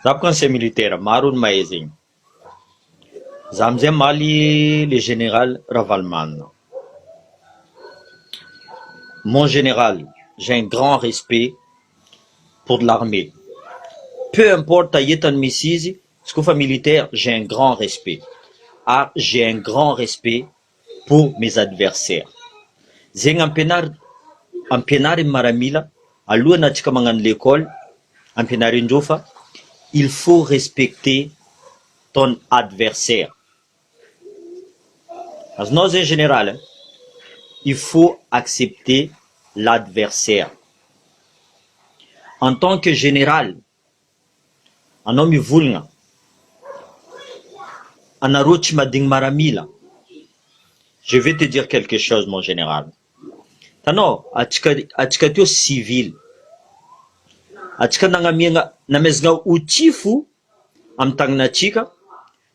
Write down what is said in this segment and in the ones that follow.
Sabe conseil militaire, Maroun Maezing. Zamzem Mali, le général Ravalman. Mon général, j'ai un grand respect pour l'armée. Peu importe Tayetan Missisi, ce qu'on fait militaire, j'ai un grand respect. Ah, j'ai un grand respect pour mes adversaires. Zeng ampenar maramila, alua na tika mangan l'école, ampenarin jofa, il faut respecter ton adversaire. As nós en général, hein, il faut accepter l'adversaire. En tant que général, un homme vulna, un arochi mading maramila, je vais te dire quelque chose, mon général. Tano, achikatio civil. Achika namezga utifu amtangna chika,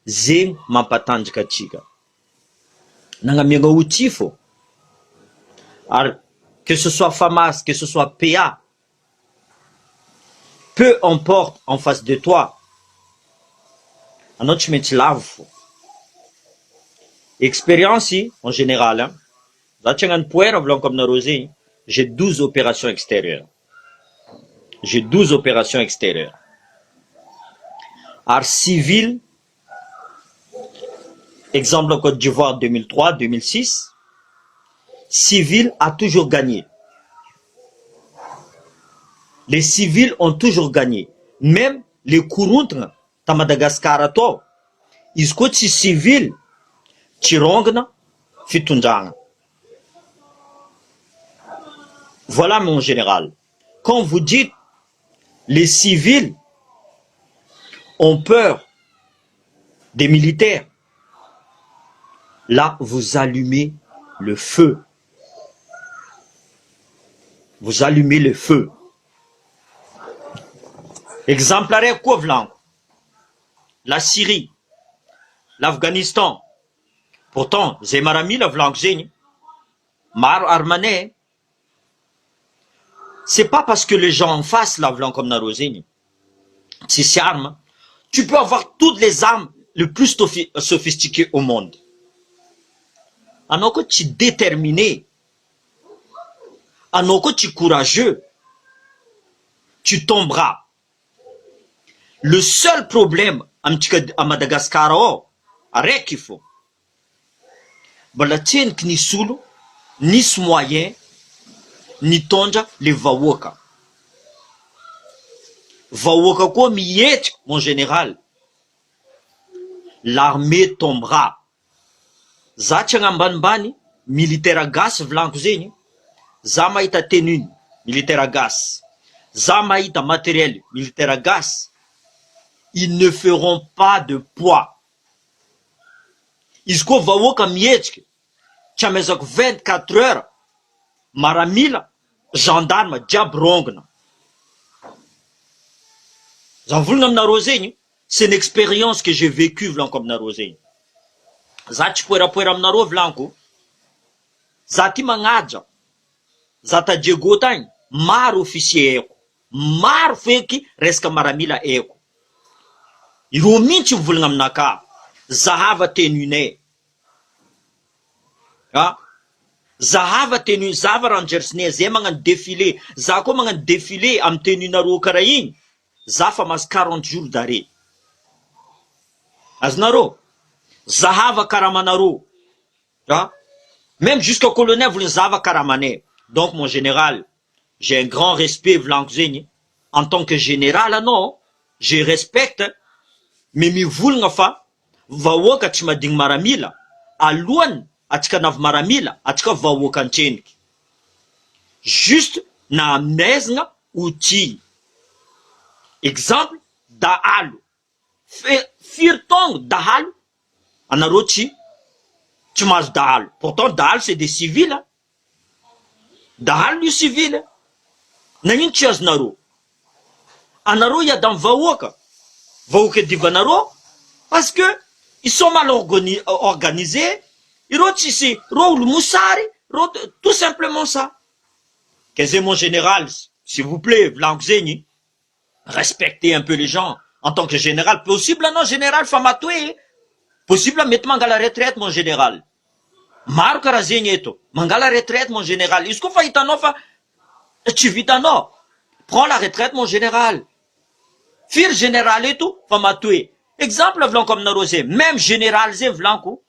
zeng mampatanjika chika. Nangamienga utifu. Que ce soit FAMAS, que ce soit PA, peu importe en face de toi, un autre métier lave. Expérience en général, hein, j'ai 12 opérations extérieures. J'ai 12 opérations extérieures. Art civil, exemple Côte d'Ivoire 2003, 2006, civil a toujours gagné. Les civils ont toujours gagné. Même les Kourountres, à Madagascar, ils sont civils, Tirongna, Fitunjanga. Voilà mon général. Quand vous dites les civils ont peur des militaires, là vous allumez le feu. Vous allumez le feu. Exemplaire Kovlan, la Syrie, l'Afghanistan. Pourtant, Zemarami, la Vlangzeni, Mar Armané, c'est pas parce que les gens en face la Vlang comme Narozeni. Si c'est arme, tu peux avoir toutes les armes les plus sophistiquées au monde. Alors que tu es déterminé, alors que tu es courageux, tu tomberas. Le seul problème à Madagascar, arrête qu'il faut. Balatien ni sulu, ni moyen, ni tonja les vawoka. Vawoka quoi miet, mon général. L'armée tombera. Zachangambanbani, militaire à gaz, vlankuzeni. Zamaïta tenue, militaire à gaz. Zamaïta matériel, militaire à gaz. Ils ne feront pas de poids. Isko vawoka mietke. Chamezok 24 heures. Maramila, gendarme, diabrongna. C'est une expérience que j'ai vécue comme Narozeni. Zati puera mnaro vlanko. Zati mangaja. Zata diegotain. Mar officier eko. Mar feki reska maramila eko. Iro minti vulna mnaka. Zahava tenune. Ha? Zahava tenu, Zahava Rangers ne, Zemangan défilé, Zako mangan défilé, am tenu naro karayin, Zafa mas 40 jours d'arrêt. Aznaro, Zahava Karamanaro, même jusqu'au colonel, vous Zahava Karamane. Donc, mon général, j'ai un grand respect, Vlankzeni, en tant que général, non, je respecte, mais mi vulngafa, vawoka tima ding maramila, alouan, atika nav maramila, atika vawokanchenki. Juste na amnezna outil. Exemple, Daalu. Firtong Daalu. Anarochi, tu manges Daalu. Pourtant, Daalu, c'est des civils. Hein? Daalu, du civil. Nangin tiaz naro. Anaro, il y a dans Vawoka. Vawoka divanaro. Parce que, ils sont mal organisés. Ils ont ici, Roul Moussari, tout simplement ça. Qu'est-ce mon général, s'il vous plaît, Vlankzeni, respectez un peu les gens. en tant que général. Possible, non, général, famatoué. Possible, mettre à la retraite, mon général. Marco Razigneto, mangala retraite, mon général. Est-ce qu'on fait itanofa? Tu vis non? Prends la retraite, mon général. Fir général et tout, famatoué. Exemple, vlan comme narosé. Même général, zé vlanko.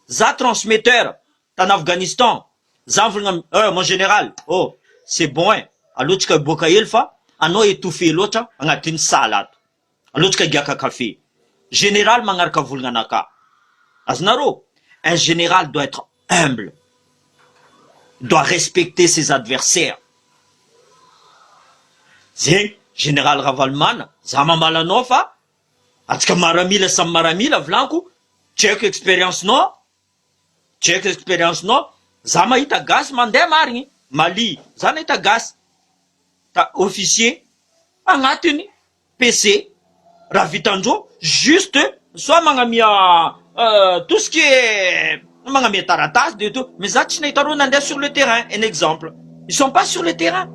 Za transmetteur, en Afghanistan. Za mon général. Oh, c'est bon, hein. Alors, tu as bokaïl fa. Ano étouffé l'autre, on a une salade. Alors, tu as gaka café. Général, mangarka vulganaka. Aznaro. Un général doit être humble, doit respecter ses adversaires. Zé, général Ravalman, Zama Malanofa, Atka Maramila Sam Maramila, Vlanko, check expérience no, Zama ita gas mande marni, Mali, Zana ita gas, ta officier, Angatini, PC, Ravitanjo, juste, soit mangamia, tout ce qui est mangamia taratas de tout, mais ça tu n'es pas sur le terrain. Un exemple, ils sont pas sur le terrain.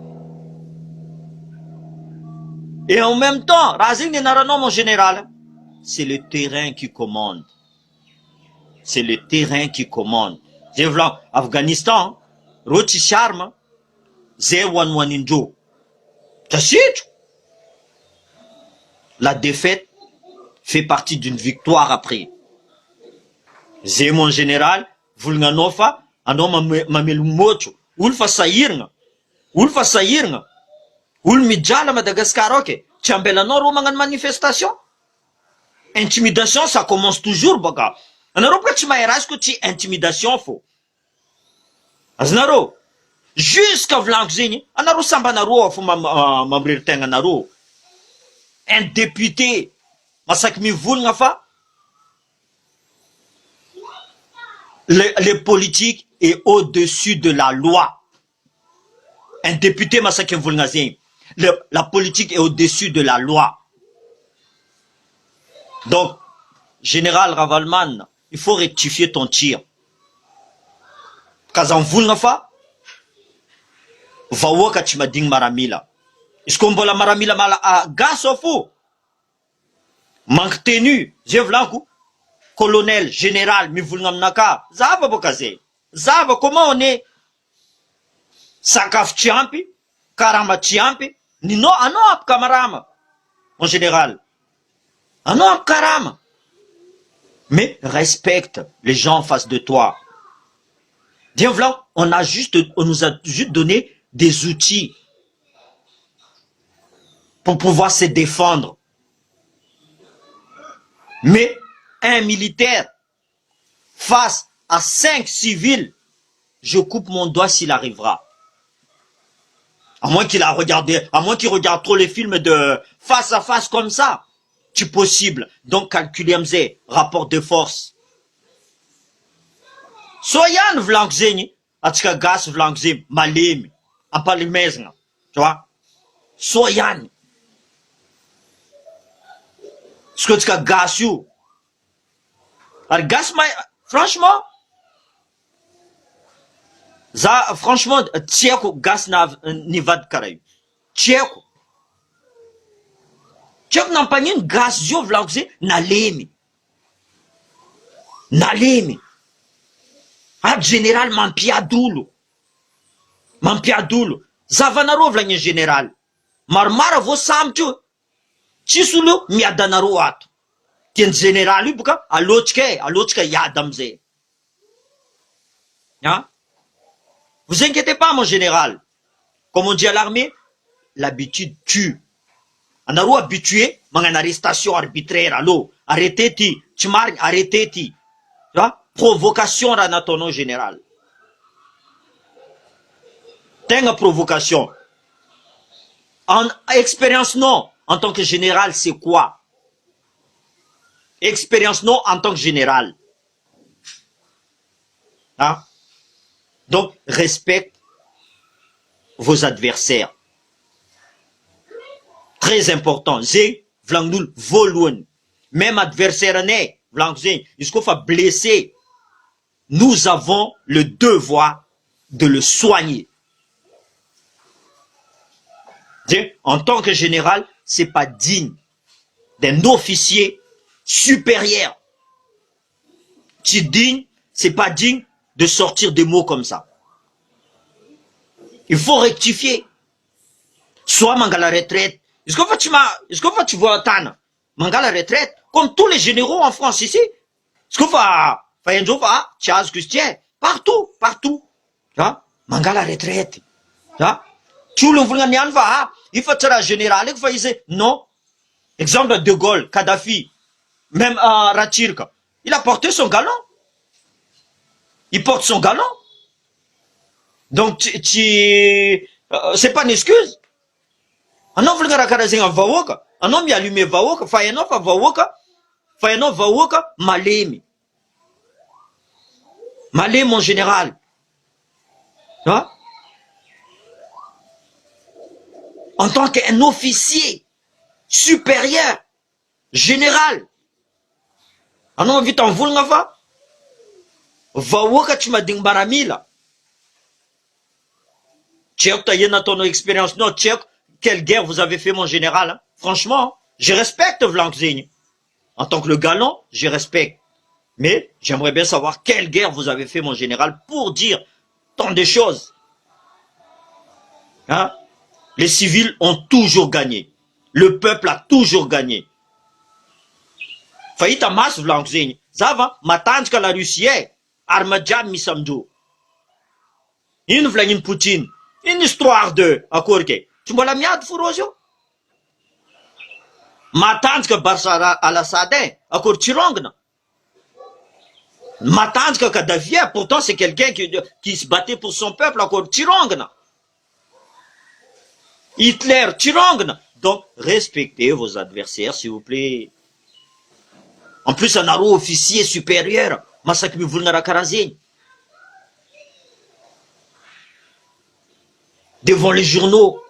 Et en même temps, Razing Nenarano, mon général, c'est le terrain qui commande. C'est le terrain qui commande. J'ai vu Afghanistan, Roti Charme, Zewan Waninjo. La défaite fait partie d'une victoire après. Zé mon général, vulnganofa, ano mamelumocho, ulfa sairnga, ul midjala Madagascar, ok, tchambelano romangan manifestation. Intimidation, ça commence toujours, baga. Anaro pas tchimaerasco tchi intimidation fo. Aznaro, jusqu'à Vlankzini, anaro sambanaro, fo mambrirtenga naro. Un député, masak mi vulngafa, les politiques est au-dessus de la loi. Un député massacre Vulgazien. La politique est au-dessus de la loi. Donc, général Ravalman, il faut rectifier ton tir. Kazan Vulnafa, Vawaka Chimading Maramila. Est-ce qu'on voit la Maramila mala à Gasofo? Manque tenu, j'ai vlankou. Colonel, général, mi vulnamnaka, Zava Bokaze. Zava, comment on est? Sakaf Chiampi, Karama Chiampi, Nino, ano ap Kamarama, en général. Ano ap Karama. Mais respecte les gens en face de toi. Bien voilà, on nous a juste donné des outils pour pouvoir se défendre. Mais un militaire face à 5 civils, je coupe mon doigt s'il arrivera. À moins qu'il regarde trop les films de face à face comme ça. C'est possible. Donc calculez rapport de force. Soyan vlankzeni, atika gas vlankzem, malemi, ampalimezna. Tu vois? Soyan. Ce que tu as gas you. Alors gas, franchement, franchement, Tcheko gas nivad karayu. Tcheko. Tcheko n'a pas une gas yo vlankze nalemi. Nalemi. Ah, général Mampiadoulo. Zavanaro vlange général. Marmara vo samtu. Chisulu miadanaro ato. Tien général buka alochke yadamze. Hein? Vous inquiétez pas, mon général. Comme on dit à l'armée, l'habitude tue. On a habitué, mais une arrestation arbitraire, allo. Arrêtez-ti, arrêtez-ti. Tu vois? Provocation à notre nom général. Tenga provocation. En expérience, non. En tant que général, c'est quoi? Expérience, non, en tant que général. Hein? Donc, respecte vos adversaires. Très important. Zé, Vlangoul, Volun. Même adversaire né, Vlangoul, il faut blesser. Nous avons le devoir de le soigner. Zé, en tant que général, c'est pas digne d'un officier supérieur. C'est pas digne de sortir des mots comme ça. Il faut rectifier. Soit mangala retraite. Est-ce que tu vois Tana? Mangala retraite. Comme tous les généraux en France ici. Est-ce que Charles Christian? Partout, partout. Mangala retraite. Tu le voulais n'y va, il faut être général, il faut dire non. Exemple de Gaulle, Kadhafi, même Ratirka. Il a porté son galon. Il porte son galon. Donc, c'est pas une excuse. Un homme voulait racaser un vawoka. Un homme y allumé vawoka. Fayeno fa vawoka. Fayeno vawoka. Malemi. Malé, mon général. En tant qu'un officier supérieur, général. Un homme vite en voulnava. Vawoka, tu m'as dit baramila. Tchèque, tu as ton expérience. Non, Tchèque, quelle guerre vous avez fait, mon général. Hein? Franchement, je respecte Vlankzing. En tant que le galant, je respecte. Mais j'aimerais bien savoir quelle guerre vous avez fait, mon général, pour dire tant de choses. Hein? Les civils ont toujours gagné. Le peuple a toujours gagné. Faillite à masse, Vlankzing. Zava, matanjka la Russie, armadjam misamdou. Une Vladimir Poutine. Une histoire de Akorke. Tu m'as la miade, Fourojo? Matanjka Barsara al-Assadin, Akor Tirongna. Matanjka Kadhafi, pourtant c'est quelqu'un qui se battait pour son peuple, Akor Tirongna. Hitler, Tirongna. Donc, respectez vos adversaires, s'il vous plaît. En plus, un aro officier supérieur, Masakmi Vulnara Karazin. Devant les journaux.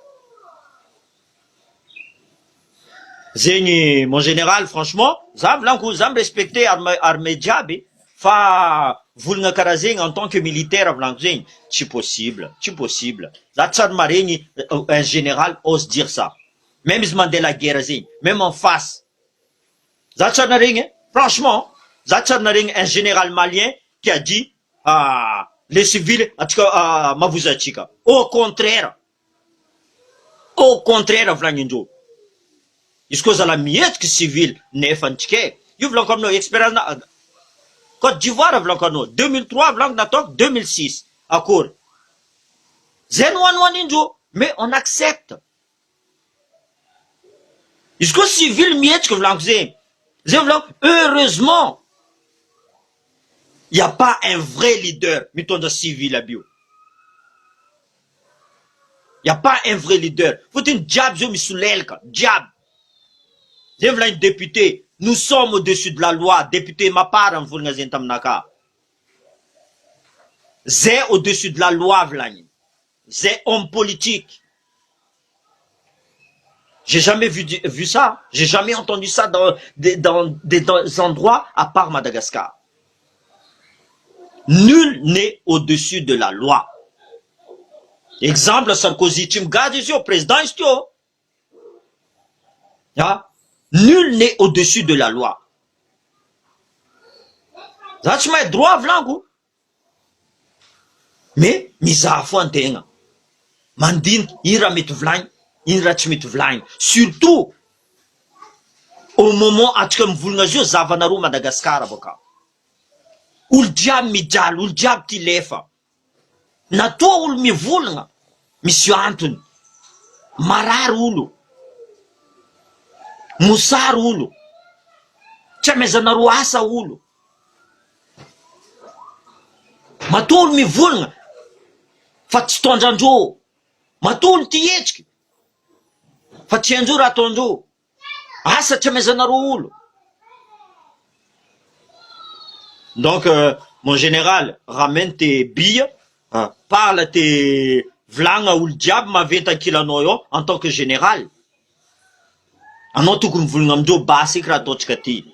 Zeni, mon général, franchement, zam respecter armée Djabi, fa vulna karazeng en tant que militaire Vlankzeng, c'est possible. Zatsad Marini, un général ose dire ça. Même il demandait la guerre, même en face. Zatsad Marini, franchement, Zatsad Marini, un général malien qui a dit, les civils, Mavuzachika. Au contraire, Vlankzeng. Est-ce que vous avez la miette que civil n'est pas fantique? Vous voulez comme nous expérience Côte d'Ivoire, vous comme nous 2003, vous voulez 2006 à court. Mais on accepte. Est-ce que civil miette que vous voulez? Heureusement, il n'y a pas un vrai leader, mettons de civil à bio. Il n'y a pas un vrai leader. Faut une diable, je me soulève, diable. Je veux un député. Nous sommes au-dessus de la loi. Député, ma part, en Fulgazin Tamnaka. C'est au-dessus de la loi, Vlani. C'est homme politique. J'ai jamais vu ça. J'ai jamais entendu ça dans des endroits à part Madagascar. Nul n'est au-dessus de la loi. Exemple, Sarkozy, tu me gardes ici au président, nul n'est au-dessus de la loi. Ça, tu m'as droit, Vlango. Mais, misa fontenga. Mandine, ira mit vlang, ira mit vlang. Surtout, au moment où tu me vulnazio, Zavanaru Madagascar, avocat. Ul diab mi dal, ul diab ti lefa. Na to ul mi vulnga. Monsieur Anton. Marar ulu. Musar ulu. Chamezanaru asa ulu. Matul mi vulnga. Fatstonjanjo. Matul tiechki. Fatsienjo ratonjo. Asa chamezanaru ulu. Donc, mon général, ramène tes billes, parle tes vlanga ou le diable m'a vu en tant que général. Anoto kum vulngamjo basi kratochkati.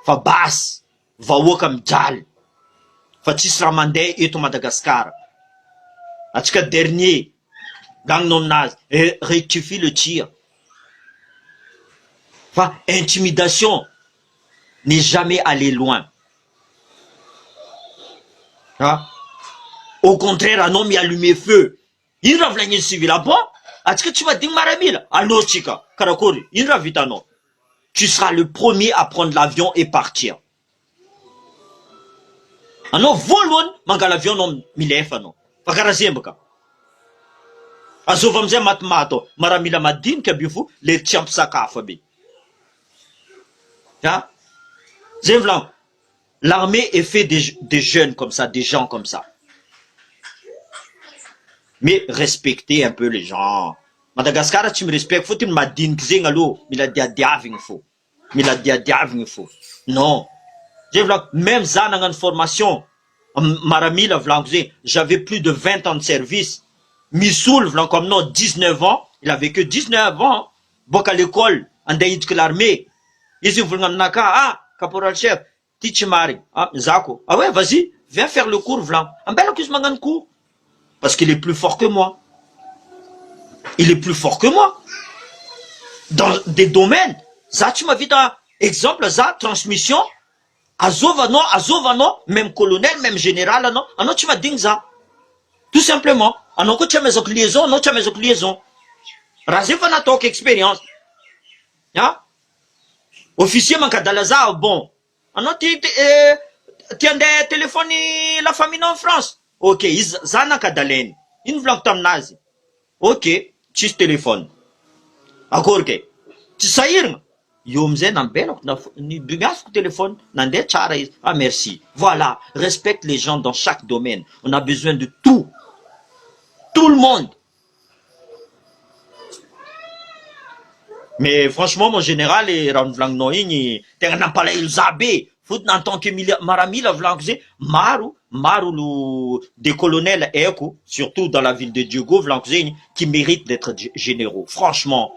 Fa bas, va wakam dal. Fa tisramande et Madagascar. Atka dernier, gang non naz, rectifie le tir. Enfin, intimidation n'est jamais allé loin. Hein? Au contraire, un homme y allumé feu. Il va venir civil là-bas. Est-ce que tu vas dire Maramil? Allô, Chica, Karakori, il va vite, non. Tu seras le premier à prendre l'avion et partir. Alors, volon, manga l'avion non milefa non. Pakarazembaka. Azovamze matmato, Maramila madin kabifu, les champs sakafabi. Hein? Zemvlan, l'armée est faite des jeunes comme ça, des gens comme ça. Mais respectez un peu les gens. Madagascar, tu me respectes, faut-il madin kzengalo, mila diaving fou. Mila diaving fou. Non. Même ça, dans une formation, Maramila, j'avais plus de 20 ans de service. Missoul, comme non, 19 ans. Il avait que 19 ans. Bok à l'école, en daïd que l'armée. Ils ont voulu naka, caporal chef, Tichimari, Zako. Ah ouais, vas-y, viens faire le cours, vlan. En bel que cours. Parce qu'il est plus fort que moi. Il est plus fort que moi. Dans des domaines. Ça, tu m'as vu dans exemple, ça, transmission. Azovano, même colonel, même général, non. Alors tu vas dire ça. Tout simplement. Alors que tu as mes liaisons, non, tu as mes liaisons. Razé va n'a expérience. Hein? Officier Mankadalaza, bon. Alors tu as des téléphones, la famille en France. Ok, Zana Kadalen. Une vlog tam nazi. Ok, tu téléphone. Encore que. Tu sais, Yomze n'ambelok ni bugas téléphone nande chara. Ah merci. Voilà, respecte les gens dans chaque domaine. On a besoin de tout. Tout le monde. Mais franchement, mon général est Ranvlang Noini, t'es un palais il zabé. Faut en tant que Maramila Vlangze, Maru des colonels Eko, surtout dans la ville de Diogo Vlangze, qui méritent d'être généraux. Franchement,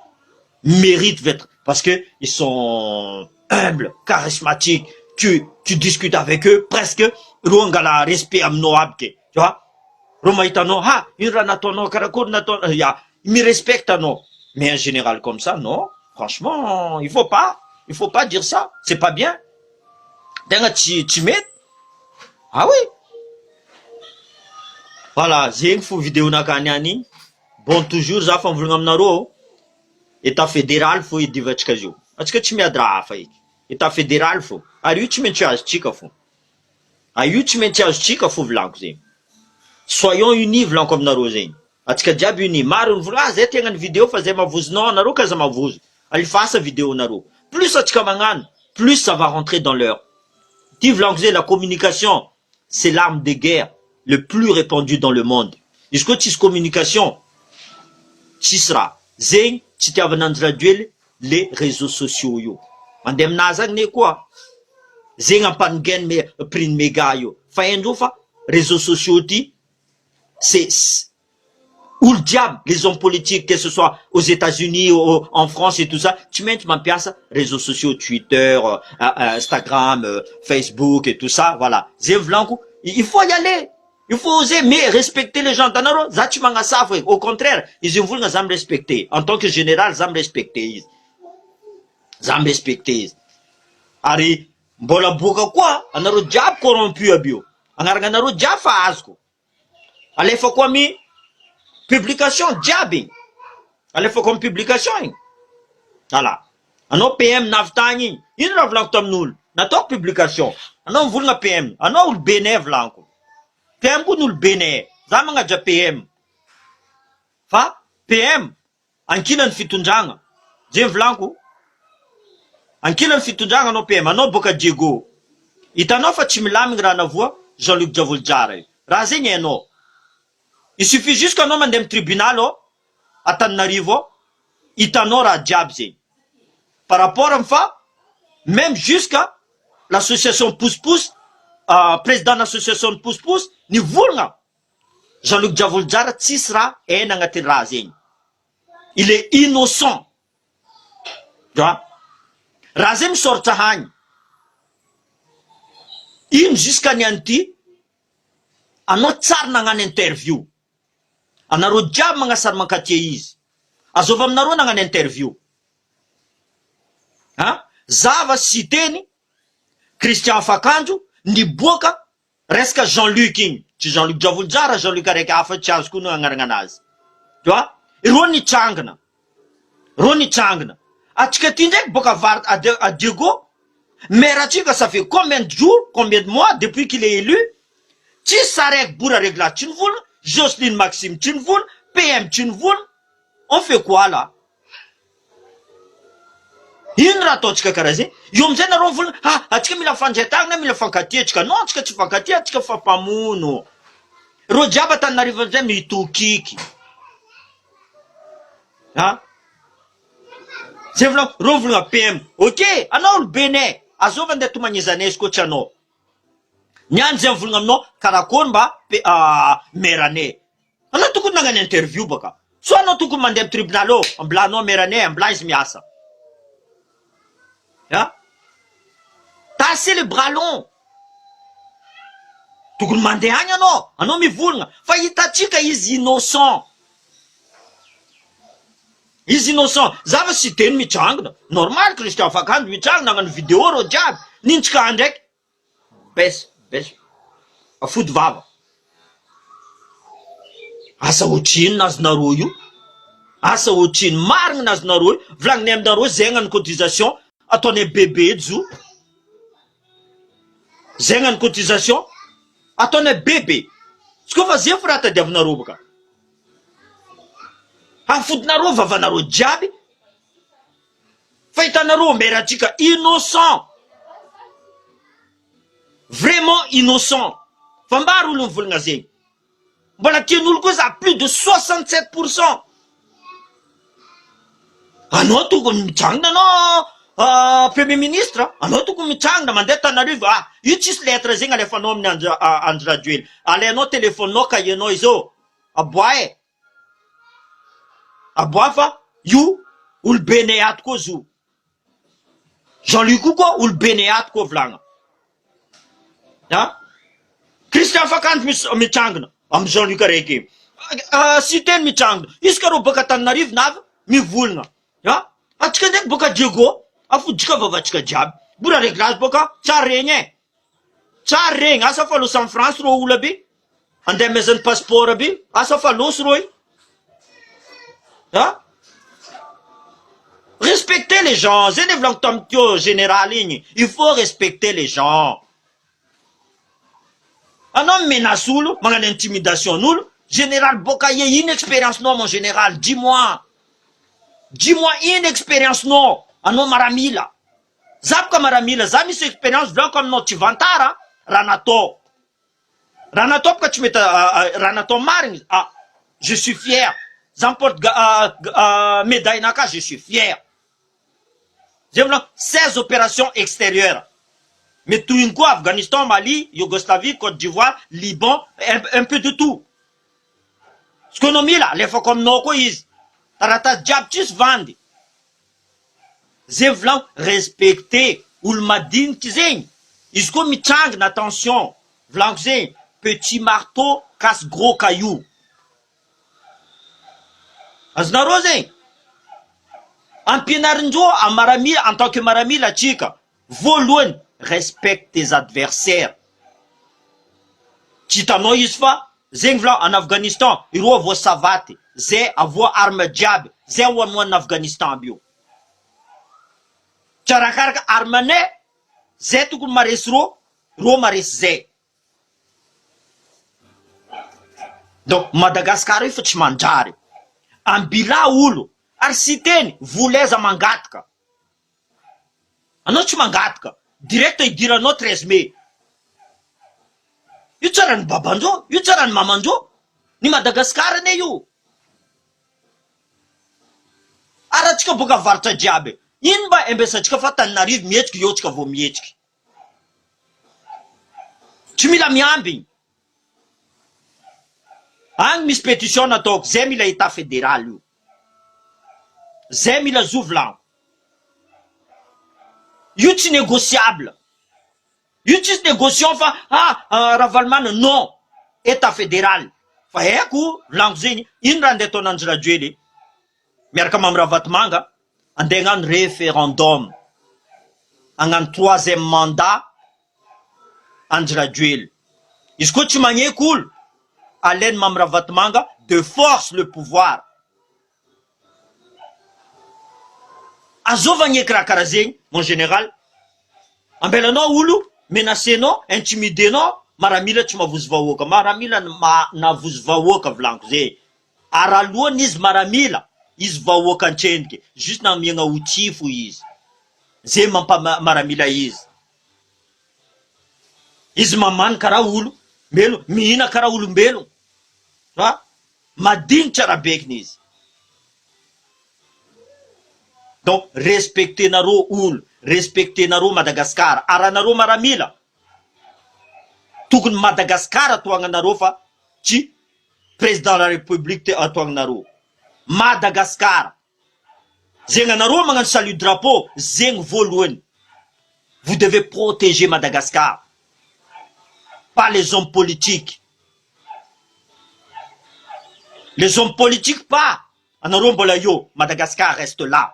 méritent d'être, parce que ils sont humbles, charismatiques. Tu discutes avec eux, presque, Ruangala respect amnoabke, tu vois. Romaitano, ha, Iranatono, Karakur Naton, ya, ils me respectent, non. Mais un général comme ça, non. Franchement, il faut pas dire ça. C'est pas bien. Tu mets. Ah oui. Voilà, j'ai une vidéo na kanyani. Bon, toujours, ça fait un naro. État fédéral, faut y dire que je. Est-ce que tu mets à État fédéral, faut. Aïe, tu mets à chica, faut. Aïe, tu mets à chica, faut vlanc. Soyons unis, vlanc comme narosé. Est-ce que diable uni? Marun, voilà, c'est une vidéo, faisait ma vous, non, naro, que ça ma vous. Elle fasse une vidéo, naro. Plus ça plus ça va rentrer dans leur. La communication, c'est l'arme de guerre le plus répandue dans le monde. Jusqu'au tis communication, tu seras zeng, tu t'es traduire les réseaux sociaux yo. Mandem nazang ne quoi? Zeng en pangen me prin méga yo. Fa réseaux sociaux ti, c'est où le diable, les hommes politiques, que ce soit aux États-Unis, en France et tout ça, tu mets ma pièce, réseaux sociaux, Twitter, Instagram, Facebook et tout ça, voilà. Il faut y aller. Il faut oser, mais respecter les gens. Au contraire, ils veulent nous respecter. En tant que général, ils respecter. Ils respecter. Ari, bola boka quoi? On a le diable corrompu à bio. On a le diable faasco. Allez, faut quoi mi? Publication jabbing. Allez, faut comme publication. Voilà. Ano PM naftani. Il ne vlant tom nul. Natok publication. Ano vul na PM. Ano ul bene vlanko. PM ku nul bene. Zama nga ja PM. Fa PM. Ankilan fitunjanga. Jem vlanko. Ankilan fitunjanga no PM. Ano boka Diego. Itano fa chimilami grana voix. Jean-Luc Diavoljare. Razenye no. Il suffit juste qu'un homme ait un tribunal, à Tanarivo, il t'en aura diabé. Par rapport à ça, même jusqu'à l'association Pousse-Pousse, président de l'association Pousse-Pousse, ni voulons. Jean-Luc Diavoljara, Tsisra, et Nangati Razin. Il est innocent. Tu vois? Razim Sortahan. Il jusqu'à Nyanti, à notre tsar nangan interview. Anaro diab mga sarmang katye is. Azovam naro nangan interview. zava sy teny Christian Fakanjo niboaka resaka Jean-Luc igny, tsy Jean-Luc Javolojara, Jean-Luc araiky hafa tsy azo koa no agnarana anazy. Tu vois? Ireo nitsangana. Atsika ty ndraiky boka à Diego, maire atsika ça fait combien de jours, combien de mois depuis qu'il est élu? Tsy saraiky boura régla tsy nivolagna, Jocelyne Maxime tsy nivolagna, PM tsy nivolagna. On fait quoi là? Ino raha ataotsika karaha zay? Io amizay nareo mivolagna, atsika mila fandretagna, mila fankatia atsika. Non, atsika tsy fankatia, atsika fampamono. Reo jiaby Antananarivo amizay mitokiky. Zay volagna, reo volagna PM. Ok, anao olo benay, azova andeha tomagnezanay izy koa tsy anao. Niany zay mivolagna aminao, karakory mba maire anay. Anao tokony nagnano interview baka. So anao tokony mandeha amin'ny tribunal ao, ambilanao maire anay, ambila izy miasa. Tassez les bras longs. Tokony mandeha agny anao mivolagna. Fa hitatsika izy innocent. Izy innocent. Zava sy teny mitrangana. Normal Christian Fakanjo mitrangana nagnano vidéo reo jiaby. Nintsika ndraiky. Bes. Afody vava. Asa ohatrino nazonareo io? Asa ohatrino marigny nazonareo io? Volagninay aminareo zay gnano cotisation ataonay bebe zo. Zay gnano cotisation ataonay bebe. Tsy koa fa zay fa raha tadiavinareo baka. Afodinareo vavanareo jiaby. Fa hitanareo maire atsika innocent. Vraiment innocent. Fa mbary olo mivolagna zegny. Mbola tian'olo koa za plus de 67%. Anao tokony mitrangana anao premier ministre. Anao tokony mitrangana mandeha Antananarivo. Io tsisy lettre zegny alefanao amin'ny Andry Rajoelina. Alainao téléphonenao kahienao izao. Aboa fa io olo benay ato koa zo. Jean-Luc koa olo benay ato koa volagna. Christian Fakanjo mitrangana amin'ny Jean-Luc araiky. Sy teny mitrangana. Izy ka reo baka Antananarivo navy mivolagna. Atsika ndraiky boka Diego, afoditsika vavatsika jiaby. Bora réglage boka tsara regny tsara regny. Asa fa losa en France reo olo aby. Andeha mezany passeport aby. Asa fa losy reo. Respectez les gens. Zay le volagna tamitio général igny. Il faut respecter les gens. Anao menace olo, magnano intimidation n'olo. Général boka ye, ino expérience no mon général? Dis-moi une expérience no. Anao maramila. Za boka maramila, za misy expérience volagako aminao tsy vantara. Raha natao boka tsy mety raha natao marigny. Je suis fier. J'emporte médaille naka, je suis fier. J'ai voulu 16 opérations extérieures. Mais tout une quoi, Afghanistan, Mali, Yougoslavie, Côte d'Ivoire, Liban, un peu de tout. Ce qu'on a mis là, les fois comme nous, quoi, ils, tarata diabtis vandi. J'ai voulu respecter, ou le madin qui zing. Ils ont mis tchang, attention. Vlang zing, petit marteau, casse gros caillou. Aznaro zing. En pinarinjo, en maramila, en tant que maramila, chica, volon. Respecte tes adversaires. Titano isfa, zeng vla en Afghanistan, iro vo savate, ze avo arme diab, ze wan en Afghanistan bio. Charakarka armane, ze tukul mares ro mares ze. Donc Madagascar il faut te mangiare. Ambila ulo, arsiteni, vuleza mangatka. Anoch mangatka. Direct idiranao 13 mai. Io tsara ny babanjo, io tsara ny mamanjo. Ny Madagascar ane io. Aratsika boka varitra jiaby. Ino mba embesantsika fa Antananarivo mihetsika eo tsika vao mihetsika. Tsy mila miambigny. Agny misy pétition nataoko, zay mila état fédéral io. Zay mila zovlan. Io tsy négociable. Io tsy négociant fa Ravalmana non. État fédéral. Fa haiko lango zegny ino raha andeha ataon'Andry Rajoely miaraka mamy Ravatomanga andeha hagnano référendum. un troisième mandat Andradjuel. Est-ce que tu m'as cool? Alain Mamravatmanga de force le pouvoir. Azovanye Krakarazeng, mon général. Ambelano Oulu, menacé non, intimidé non, Maramila tu m'as vous vawoka. Maramila na vous vawoka vlankze. Aralou nis Maramila, is vawoka nchenke. Juste na mienga utifu is. Zeman pa Maramila is. Is maman kara Oulu, mbelo, miina kara Oulu mbelo. Madin charabek nis. Donc, respectez Naro Oul, respectez Naro Madagascar, Aranaro Maramila. Tout Madagascar à toi Naro fa, chi, président de la République à toi Naro. Madagascar. Zeng Naro mangan salut drapeau, zeng voluen. Vous devez protéger Madagascar. Pas les hommes politiques. Les hommes politiques pas. Anaro Bolayo, Madagascar reste là.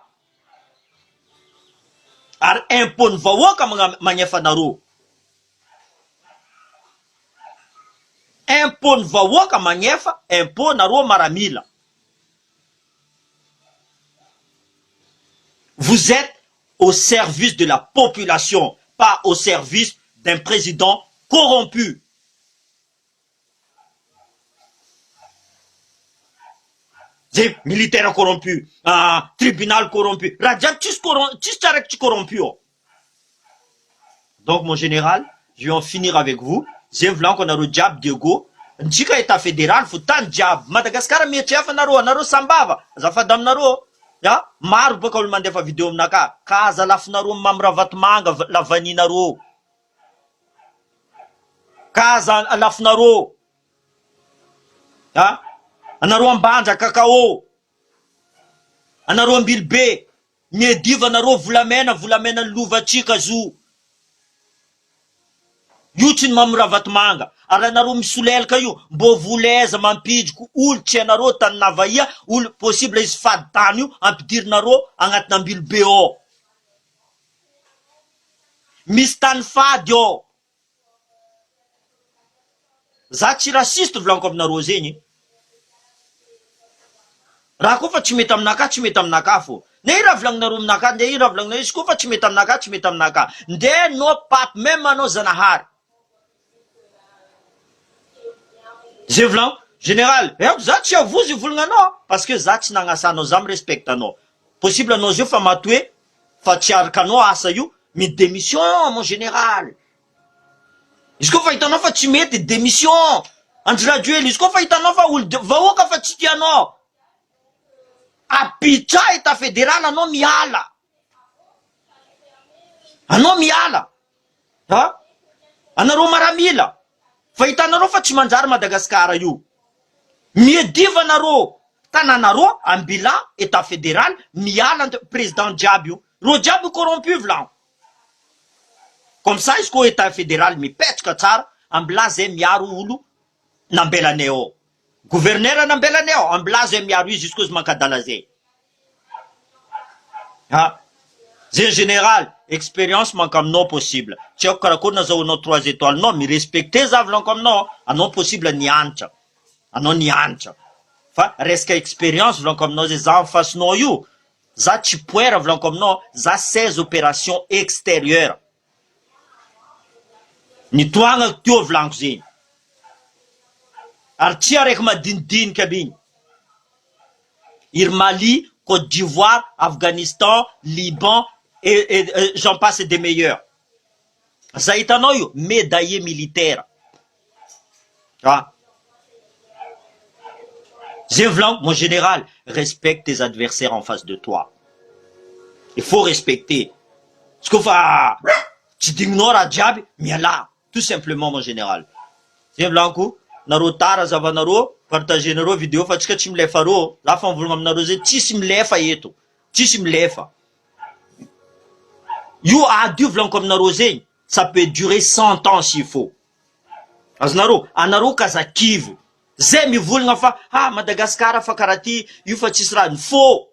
Ar impon vawoka manyefa naro. Impon vawoka manyefa, impon naro Maramila. Vous êtes au service de la population, pas au service d'un président corrompu. Des militaires corrompus, tribunal corrompu, Rajat corrompu. Donc, mon général, je vais en finir avec vous. J'ai voulu qu'on a le diable Diego. Ndika état fédéral, faut tant diable. Madagascar, mais chef naro sambava. Zafadam naro. Ya, maru baka ulmande fa vidéo mnaka. Kaza laf naro mamra vatmanga la vani naro. Kaza laf naro. Ya. Anaro ambanja kakao. Anaro ambilbe. Nye diva naro vulamena luva chika zu. Yutin mamra vatmanga. Ara naro misulel kayo. Bo vuleza mampij ku ul che naro tan navaya. Ul possible is fad tanyo. Ampidir naro angat nambilbe o. Mistan fadio. Zachi raciste vlankov naro zeni. Rakofa tsy mety aminaka fo. Ne ira vlang na rum naka, nde ira vlang na izy kofa tsy mety aminaka. Nde no pape même anao zanahary. Zay vlang, général, za tsy avozy volgnanao parce que za tsy nagnasanao, za respectanao. Possible anao zio fa matoe, fa tsy arakanao asa io, mais démission mon général. Izy kofa hitanao fa tsy mety démission. Andradjuel, izy kofa hitanao fa olo vahoaka fa tsy tianao. Apitra état fédéral anao miala. Anao miala. Ha? Anaro Maramila. Fa hitanareo fa tsy manjary Madagascar io. Miediva naro. Tananaro ambila état fédéral miala président jiaby io. Ro jiaby corrompu vlan. Comme ça izy ko état fédéral mipetraka tsara ambila zay miaro olo nambelanay ao. Gouverneur nambelanay ao ambila zay miaro izy jusqu'aux mankadala zay. Ha? Zay général, expérience manque non possible. Tu as karakour na zao 3 étoiles non, mais respecter ça vlan comme non, non possible ni ancha. Non ni ancha. Fa resca expérience vlan comme non les en face no you. Za tu puera vlan comme non, za 16 opérations extérieures. Ni toanga tio vlan zin. Arti arek ma din kabin. Ir Mali, Côte d'Ivoire, Afghanistan, Liban, et j'en passe des meilleurs. Ça est un médaillé militaire. Ah. Zevlan, mon général, respecte tes adversaires en face de toi. Il faut respecter. Ce qu'on va, tu t'ignores à diable, mais là, tout simplement, mon général. Zevlan, narotara zavanaro, partagez naro vidéo, fatsika tsy milefa ro, la fa mivolagna aminareo zay tsisy milefa eto, tsisy milefa. Io adio volaniko aminareo zegny, ça peut durer 100 ans s'il faut. Azonareo, anareo kazakivy, zay mivolagna fa, Madagascar fa karaha ty, io fa tsisy raha, faux.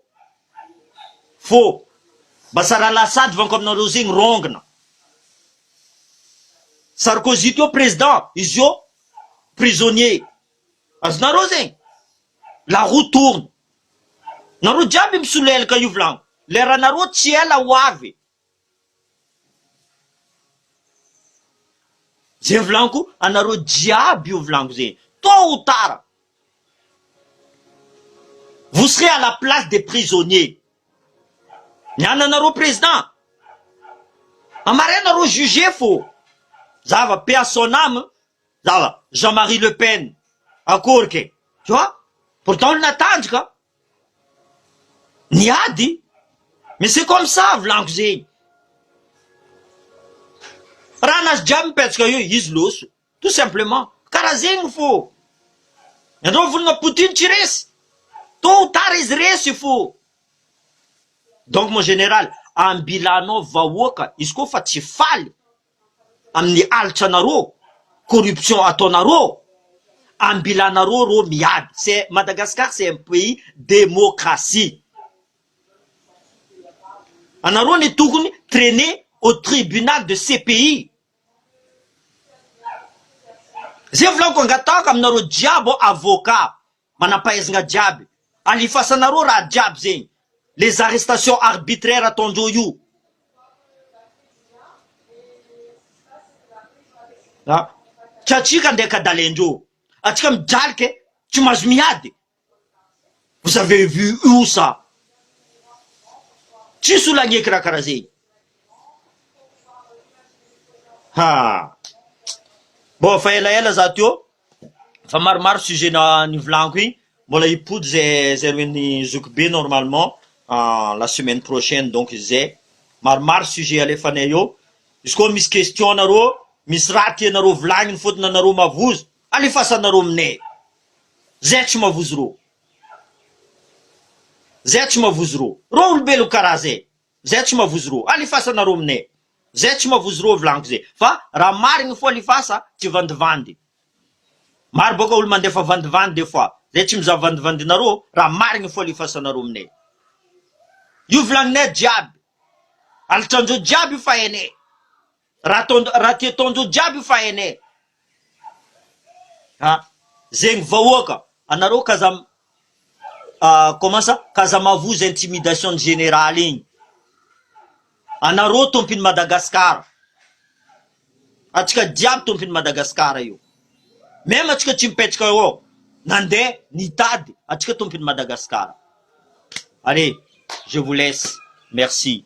Bashar al-Assad vanko aminareo zegny rongana. Sarkozy teo président, izy io prisonnier. Azonareo zegny. La roue tourne. Nareo jiaby misolelaka io volagno. Leranareo tsy ela ho avy. Zegny volaniko, anareo jiaby io volaniko zegny. Tôt ou tard, vous serez à la place des prisonniers. Niananareo président. Amaranareo jugé fô. Zava, paix à son âme. Zava, Jean-Marie Le Pen. Akory ke. Tu vois? Pourtant, on attend, Niadi. Mais c'est comme ça, volaniko zegny. Ranas jiaby mipetraka io, izy loso. Tout simplement. Karaha zegny fô. Ianareo volagna Poutine tsy resy. Tôt ou tard izy resy fô. Donc mon général, ambilanao vahoaka, izy koa fa tsy faly amin'ny alitra anareo, corruption ataonareo, ambilanareo ro miady. C'est Madagascar, c'est un pays démocratie. Anareo ny tokony traîner au tribunal de CPI. Zay volaniko angatahako aminareo jiaby avocat, manampahaizana jiaby. Alifasanareo raha jiaby zegny. Les arrestations arbitraires ataondreo io. Tsy atsika ndraiky adalendreo. Atsika mijalika tsy mahazo miady. Vous avez vu où ça? Tsisy olo agneky raha karaha zegny. Bon, fa elaela za teo. Fa maromaro sujet na nivolaniko igny. Mbola hipody zay roen'ny Zokibe normalement la semaine prochaine, donc zay maromaro sujet alefanay eo. Izy koa misy question nareo, misy raha tianareo volagniny fotony anareo mavozo, alefasanareo aminay. Zay tsy mavozo ro. Zay tsy mavozo ro. Ro olombelo karaha zay. Zay tsy mavozo ro. Alefasanareo aminay. Zay tsy mavozo ro volaniko zay. Fa raha marigny fo alefasa, tsy vandivandy. Maro boka olo mandefa vandivandy des fois. Zay tsy mizaha vandivandinareo, raha marigny fo alefasanareo aminay. Io volagninay jiaby. Alitranjeo jiaby io fa hainay. Raha ty ataondreo jiaby io fa hainay. Zegny vahoaka. Anareo kaza comment ça? Kaza mavozo intimidation générale igny. Anareo tompiny Madagascar. Atsika jiaby tompiny Madagascar io. Même atsika tsy mipetraka eo. Nandeha nitady. Atsika tompiny Madagascar. Allez, je vous laisse. Merci.